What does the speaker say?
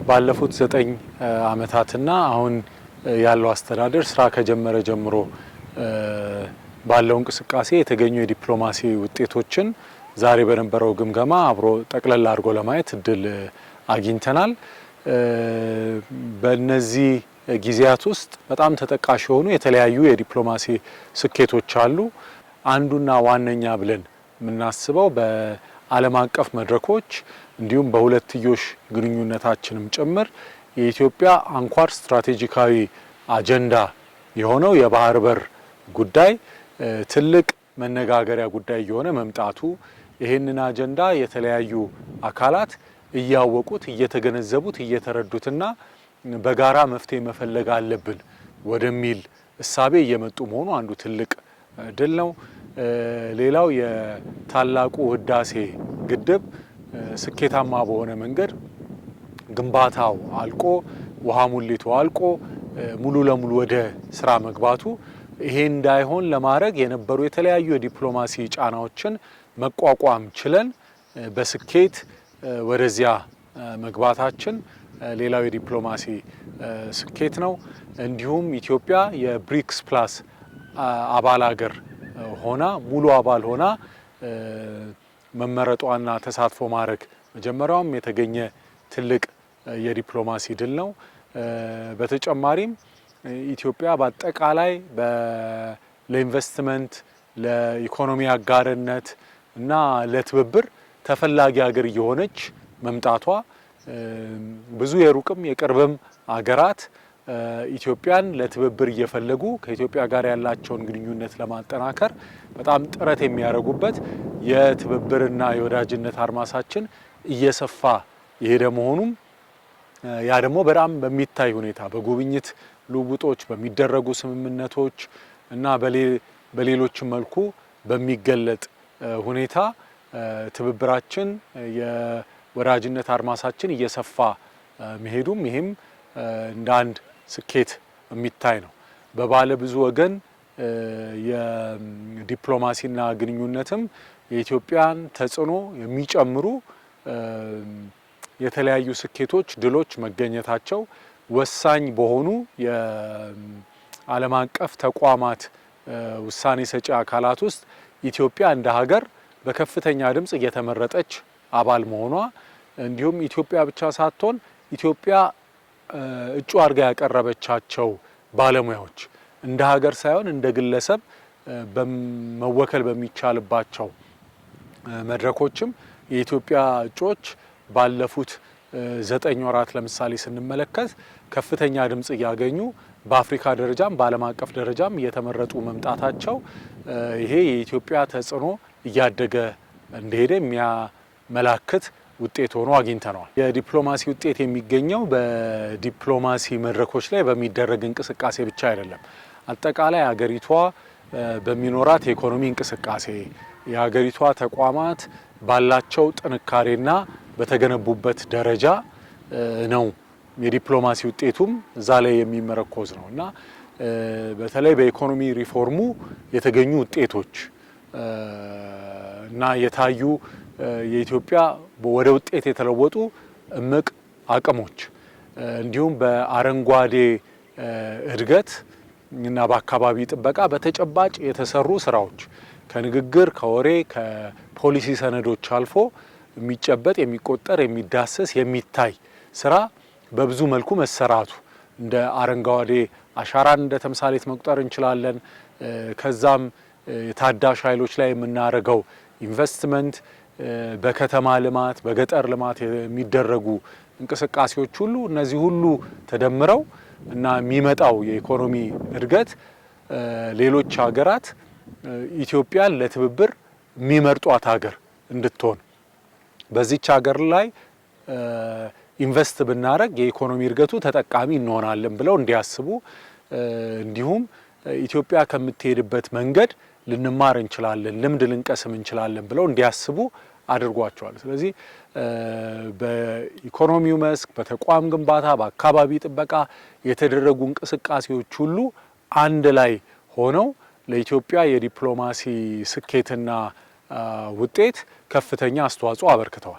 ባለፉት 9 ዓመታትና አሁን ያለው አስተዳደር ስራ ከጀመረ ጀምሮ ባለው እንቅስቃሴ የተገኙ የዲፕሎማሲ ውጤቶችን ዛሬ በነበረው ግምገማ አብሮ ጠቅለል አድርጎ ለማየት እድል አግኝተናል። በእነዚህ ጊዜያት ውስጥ በጣም ተጠቃሽ የሆኑ የተለያዩ የዲፕሎማሲ ስኬቶች አሉ። አንዱና ዋነኛ ብለን የምናስበው በዓለም አቀፍ መድረኮች እንዲሁም በሁለትዮሽ ግንኙነታችንም ጭምር የኢትዮጵያ አንኳር ስትራቴጂካዊ አጀንዳ የሆነው የባህር በር ጉዳይ ትልቅ መነጋገሪያ ጉዳይ የሆነ መምጣቱ፣ ይህንን አጀንዳ የተለያዩ አካላት እያወቁት እየተገነዘቡት እየተረዱትና በጋራ መፍትሄ መፈለግ አለብን ወደሚል እሳቤ እየመጡ መሆኑ አንዱ ትልቅ ድል ነው። ሌላው የታላቁ ህዳሴ ግድብ ስኬታማ በሆነ መንገድ ግንባታው አልቆ ውሃ ሙሌቱ አልቆ ሙሉ ለሙሉ ወደ ስራ መግባቱ ይሄ እንዳይሆን ለማድረግ የነበሩ የተለያዩ የዲፕሎማሲ ጫናዎችን መቋቋም ችለን በስኬት ወደዚያ መግባታችን ሌላው የዲፕሎማሲ ስኬት ነው። እንዲሁም ኢትዮጵያ የብሪክስ ፕላስ አባል ሀገር ሆና ሙሉ አባል ሆና መመረጧና ተሳትፎ ማድረግ መጀመሪያውም የተገኘ ትልቅ የዲፕሎማሲ ድል ነው። በተጨማሪም ኢትዮጵያ በአጠቃላይ ለኢንቨስትመንት፣ ለኢኮኖሚ አጋርነት እና ለትብብር ተፈላጊ ሀገር እየሆነች መምጣቷ ብዙ የሩቅም የቅርብም ሀገራት ኢትዮጵያን ለትብብር እየፈለጉ ከኢትዮጵያ ጋር ያላቸውን ግንኙነት ለማጠናከር በጣም ጥረት የሚያደርጉበት የትብብርና የወዳጅነት አድማሳችን እየሰፋ የሄደ መሆኑም ያ ደግሞ በጣም በሚታይ ሁኔታ በጉብኝት ልውውጦች በሚደረጉ ስምምነቶች እና በሌሎችም መልኩ በሚገለጥ ሁኔታ ትብብራችን የወዳጅነት አድማሳችን እየሰፋ መሄዱም ይህም እንደ አንድ ስኬት የሚታይ ነው። በባለ ብዙ ወገን የዲፕሎማሲና ግንኙነትም የኢትዮጵያን ተጽዕኖ የሚጨምሩ የተለያዩ ስኬቶች፣ ድሎች መገኘታቸው ወሳኝ በሆኑ የዓለም አቀፍ ተቋማት ውሳኔ ሰጪ አካላት ውስጥ ኢትዮጵያ እንደ ሀገር በከፍተኛ ድምጽ እየተመረጠች አባል መሆኗ እንዲሁም ኢትዮጵያ ብቻ ሳትሆን ኢትዮጵያ እጩ አድርጋ ያቀረበቻቸው ባለሙያዎች እንደ ሀገር ሳይሆን እንደ ግለሰብ መወከል በሚቻልባቸው መድረኮችም የኢትዮጵያ እጩዎች ባለፉት 9 ወራት ለምሳሌ ስንመለከት ከፍተኛ ድምጽ እያገኙ በአፍሪካ ደረጃም በዓለም አቀፍ ደረጃም እየተመረጡ መምጣታቸው ይሄ የኢትዮጵያ ተጽዕኖ እያደገ እንደሄደ የሚያመላክት ውጤት ሆኖ አግኝተነዋል። የዲፕሎማሲ ውጤት የሚገኘው በዲፕሎማሲ መድረኮች ላይ በሚደረግ እንቅስቃሴ ብቻ አይደለም። አጠቃላይ ሀገሪቷ በሚኖራት የኢኮኖሚ እንቅስቃሴ የሀገሪቷ ተቋማት ባላቸው ጥንካሬና በተገነቡበት ደረጃ ነው የዲፕሎማሲ ውጤቱም እዛ ላይ የሚመረኮዝ ነው እና በተለይ በኢኮኖሚ ሪፎርሙ የተገኙ ውጤቶች እና የታዩ የኢትዮጵያ ወደ ውጤት የተለወጡ እምቅ አቅሞች እንዲሁም በአረንጓዴ እድገት እና በአካባቢ ጥበቃ በተጨባጭ የተሰሩ ስራዎች ከንግግር ከወሬ ከፖሊሲ ሰነዶች አልፎ የሚጨበጥ የሚቆጠር የሚዳሰስ የሚታይ ስራ በብዙ መልኩ መሰራቱ እንደ አረንጓዴ አሻራን እንደ ተምሳሌት መቁጠር እንችላለን። ከዛም የታዳሽ ኃይሎች ላይ የምናደርገው ኢንቨስትመንት በከተማ ልማት በገጠር ልማት የሚደረጉ እንቅስቃሴዎች ሁሉ እነዚህ ሁሉ ተደምረው እና የሚመጣው የኢኮኖሚ እድገት ሌሎች ሀገራት ኢትዮጵያን ለትብብር የሚመርጧት ሀገር እንድትሆን በዚች ሀገር ላይ ኢንቨስት ብናደርግ የኢኮኖሚ እድገቱ ተጠቃሚ እንሆናለን ብለው እንዲያስቡ እንዲሁም ኢትዮጵያ ከምትሄድበት መንገድ ልንማር እንችላለን፣ ልምድ ልንቀስም እንችላለን ብለው እንዲያስቡ አድርጓቸዋል። ስለዚህ በኢኮኖሚው መስክ በተቋም ግንባታ በአካባቢ ጥበቃ የተደረጉ እንቅስቃሴዎች ሁሉ አንድ ላይ ሆነው ለኢትዮጵያ የዲፕሎማሲ ስኬትና ውጤት ከፍተኛ አስተዋጽኦ አበርክተዋል።